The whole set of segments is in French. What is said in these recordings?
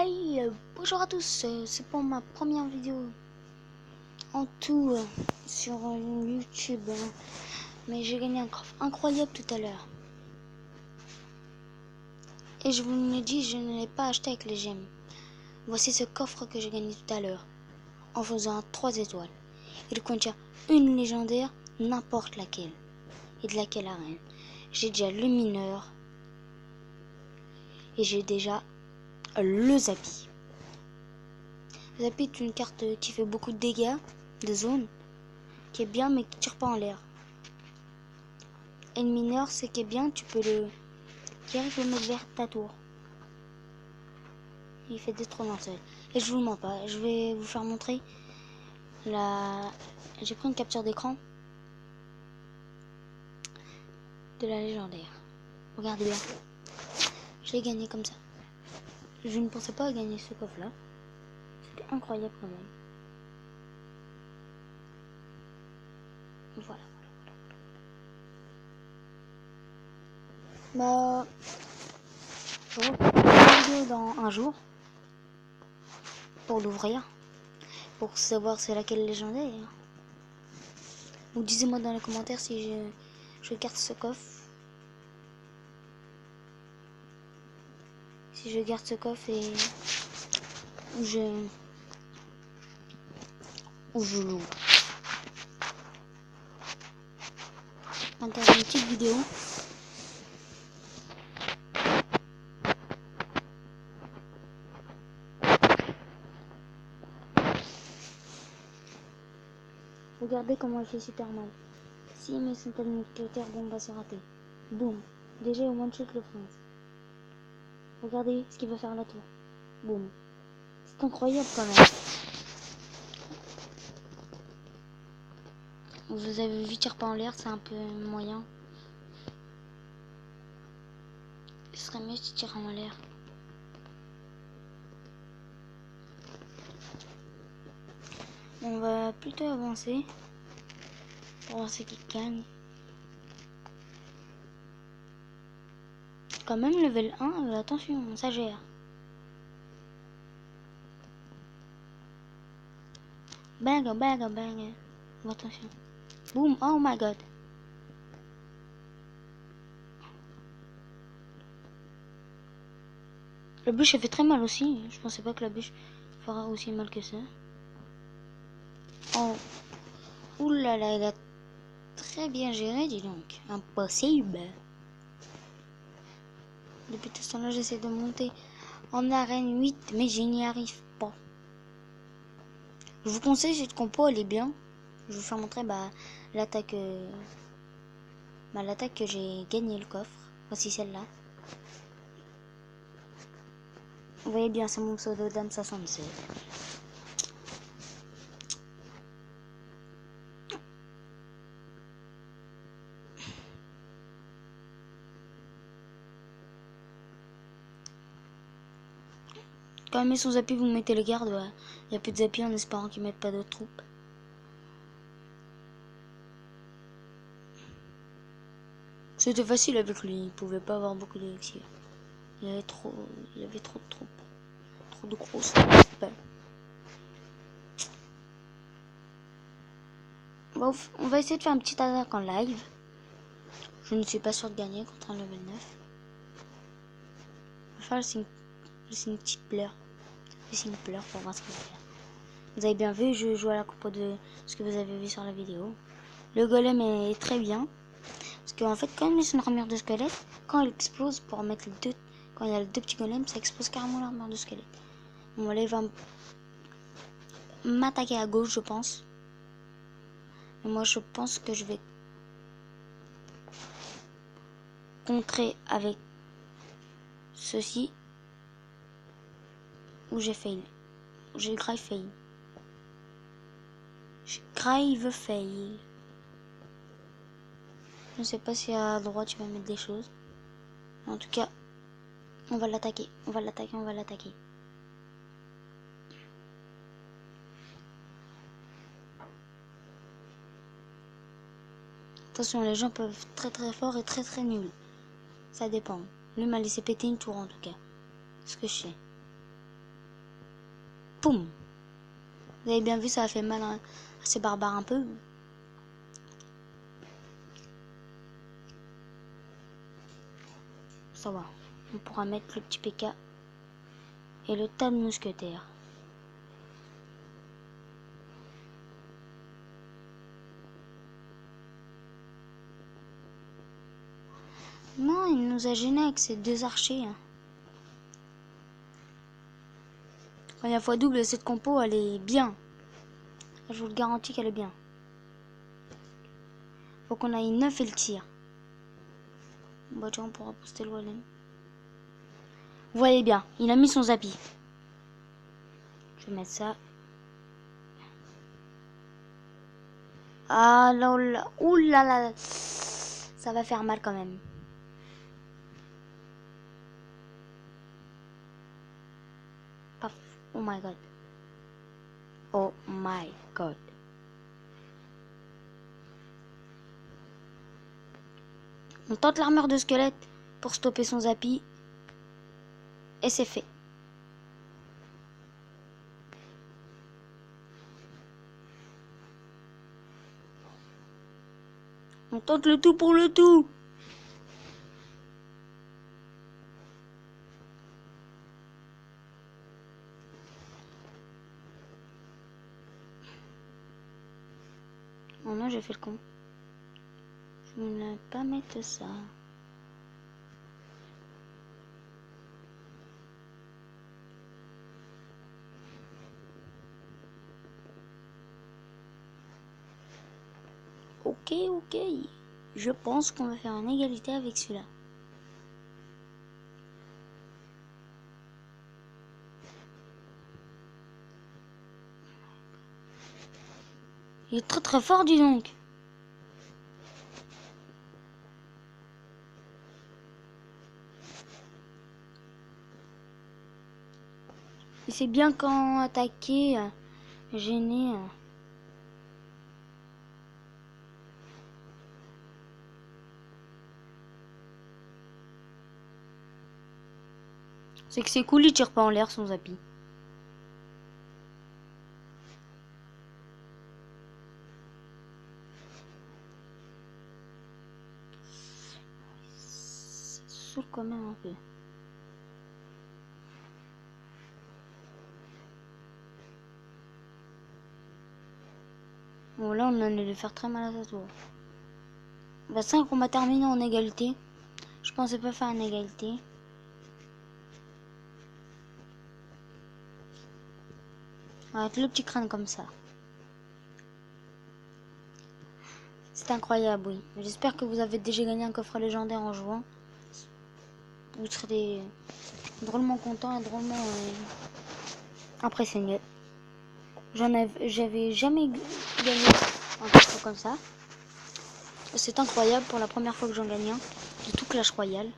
Hey, bonjour à tous, c'est pour ma première vidéo en tout sur YouTube, mais j'ai gagné un coffre incroyable tout à l'heure. Et je vous le dis, je ne l'ai pas acheté avec les gemmes. Voici ce coffre que j'ai gagné tout à l'heure, en faisant un 3 étoiles. Il contient une légendaire, n'importe laquelle, et de laquelle arène. J'ai déjà le mineur, et j'ai déjà le Zappy. Zappy est une carte qui fait beaucoup de dégâts de zone, qui est bien mais qui tire pas en l'air. Et le mineur, c'est qui est bien, tu peux le direct le mettre vers ta tour. Il fait des trop seul. Et je vous mens pas, je vais vous faire montrer la. J'ai pris une capture d'écran de la légendaire. Regardez bien. Je l'ai gagné comme ça. Je ne pensais pas gagner ce coffre là. C'était incroyable quand même. Voilà. Bah, je vais refaire une vidéo dans un jour pour l'ouvrir, pour savoir c'est laquelle légendaire. Ou disez-moi dans les commentaires si je garde ce coffre. Si je garde ce coffre et ou je l'ouvre. Maintenant une petite vidéo. Regardez comment il fait super mal. Si mes centaines de militaires, bon bah c'est raté. Boum. Déjà au one shot le prince. Regardez ce qu'il va faire la tour. Boum. C'est incroyable quand même. Vous avez vu tire pas en l'air, c'est un peu moyen. Ce serait mieux si tire en l'air. On va plutôt avancer pour voir ce qui gagne. Quand même level 1, attention, ça gère. Bang, bang, bang. Attention. Boum, oh my god. La bûche elle fait très mal aussi. Je pensais pas que la bûche fera aussi mal que ça. Oh. Ouh là là, il a très bien géré, dis donc. Impossible. Depuis tout ce temps-là, j'essaie de monter en arène 8, mais je n'y arrive pas. Je vous conseille cette compo, elle est bien. Je vais vous faire montrer l'attaque l'attaque que j'ai gagné le coffre. Voici celle-là. Vous voyez bien, c'est mon pseudo dame 67. Quand il met son Zappy, vous mettez le garde. Il n'y a plus de Zappy en espérant qu'ils mettent pas d'autres troupes. C'était facile avec lui, il pouvait pas avoir beaucoup d'élixir. Il y avait trop de troupes. Trop de grosses troupes. Bon, on va essayer de faire un petit attaque en live. Je ne suis pas sûr de gagner contre un level 9. Je vais faire le signe petite pleure. Le signe pleure pour voir ce qu'il va faire. Vous avez bien vu, je joue à la coupe de ce que vous avez vu sur la vidéo. Le golem est très bien. Parce qu'en fait, quand il met son armure de squelette, quand il explose pour mettre les deux, quand il y a les deux petits golems, ça explose carrément l'armure de squelette. Bon, là, il va m'attaquer à gauche, je pense. Et moi, je pense que je vais contrer avec ceci. Où j'ai fail. J'ai grave fail. J'ai grave fail. Je ne sais pas si à droite tu vas mettre des choses. En tout cas, on va l'attaquer. On va l'attaquer, on va l'attaquer. Attention, les gens peuvent être très très forts et très très nuls. Ça dépend. Lui m'a laissé péter une tour en tout cas. Ce que je sais. Poum. Vous avez bien vu, ça a fait mal à ces barbares un peu. Ça va. On pourra mettre le petit PK et le tas de mousquetaires. Non, il nous a gêné avec ces deux archers. Quand il y a fois double, cette compo, elle est bien. Je vous le garantis qu'elle est bien. Faut qu'on aille 9 et le tir. Bah tiens, on pourra poster le Wallen. Vous voyez bien, il a mis son zappi. Je vais mettre ça. Ah là là, oulala, ça va faire mal quand même. Paf. Oh my god. Oh my god. On tente l'armure de squelette pour stopper son zappi. Et c'est fait. On tente le tout pour le tout. Oh non, j'ai fait le con. Je ne vais pas mettre ça. Ok, ok. Je pense qu'on va faire une égalité avec celui-là. Il est très très fort, dis donc. Il sait bien quand attaquer, gêner. C'est que c'est cool, il tire pas en l'air son zappi. Ça saoule quand même un peu. Bon, là, on allait lui faire très mal à sa tour. Bah, 5, on va terminer en égalité. Je pensais pas faire une égalité. Avec le petit crâne comme ça. C'est incroyable, oui. J'espère que vous avez déjà gagné un coffre légendaire en jouant. Vous serez drôlement content et drôlement impressionné. J'avais jamais gagné un coffre comme ça. C'est incroyable pour la première fois que j'en gagne un de tout Clash Royale.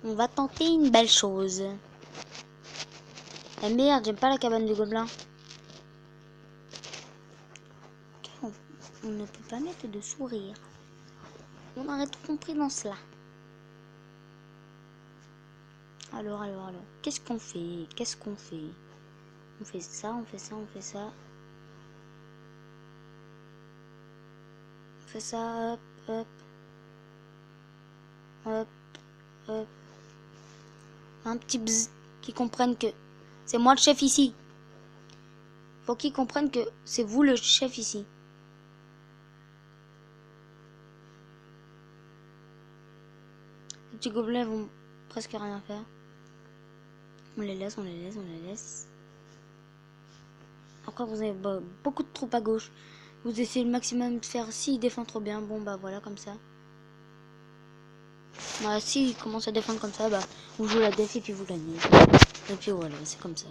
On va tenter une belle chose. Eh merde, j'aime pas la cabane du gobelin. On ne peut pas mettre de sourire. On aurait tout compris dans cela. Alors. Qu'est-ce qu'on fait? On fait ça, on fait ça, on fait ça. On fait ça, hop. Un petit bzz, qu'ils comprennent que c'est moi le chef ici. Faut qu'ils comprennent que c'est vous le chef ici. Les petits gobelins vont presque rien faire. On les laisse. Après, vous avez beaucoup de troupes à gauche. Vous essayez le maximum de faire. S'il défend trop bien, bon bah voilà, comme ça. Bah, s'il commence à défendre comme ça, bah vous jouez la def et puis vous gagnez. Et puis voilà, c'est comme ça.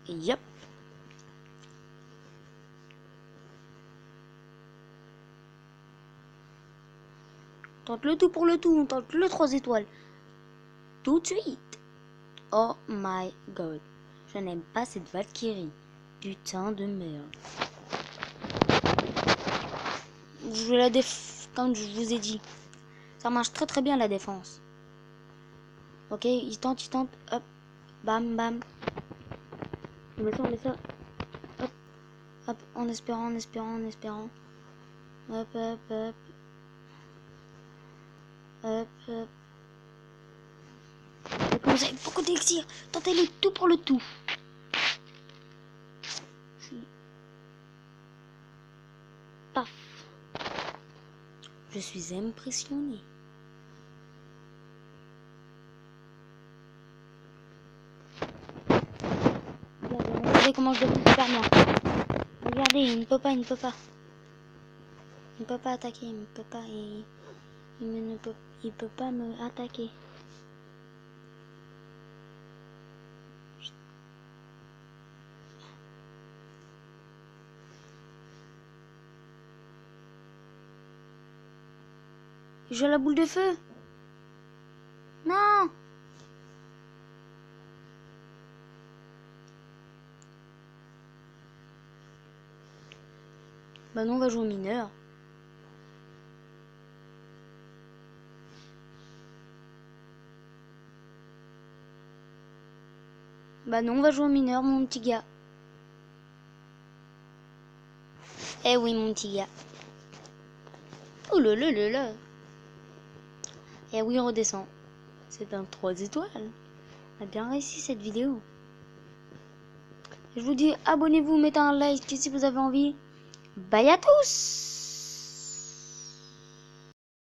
Et yep. On tente le tout pour le tout, on tente le 3 étoiles. Tout de suite. Oh my god. Je n'aime pas cette Valkyrie. Putain de merde. Vous jouez la défense, comme je vous ai dit. Ça marche très très bien la défense. Ok, il tente, hop, bam, bam. On met ça, hop, hop, en espérant. Hop, hop, hop. Hop, hop. Et comme vous avez beaucoup d'élixir, tentez le tout pour le tout. Paf. Je suis impressionné. Regardez comment je devrais faire moi. Regardez, il ne peut pas. Il ne peut pas attaquer, il peut pas me attaquer. J'ai la boule de feu. Non. Bah non, on va jouer au mineur. Bah non, on va jouer au mineur, mon petit gars. Eh oui, mon petit gars. Oh là là là là. Eh oui, on redescend. C'est un 3 étoiles. On a bien réussi cette vidéo. Je vous dis, abonnez-vous, mettez un like si vous avez envie. Bye à tous!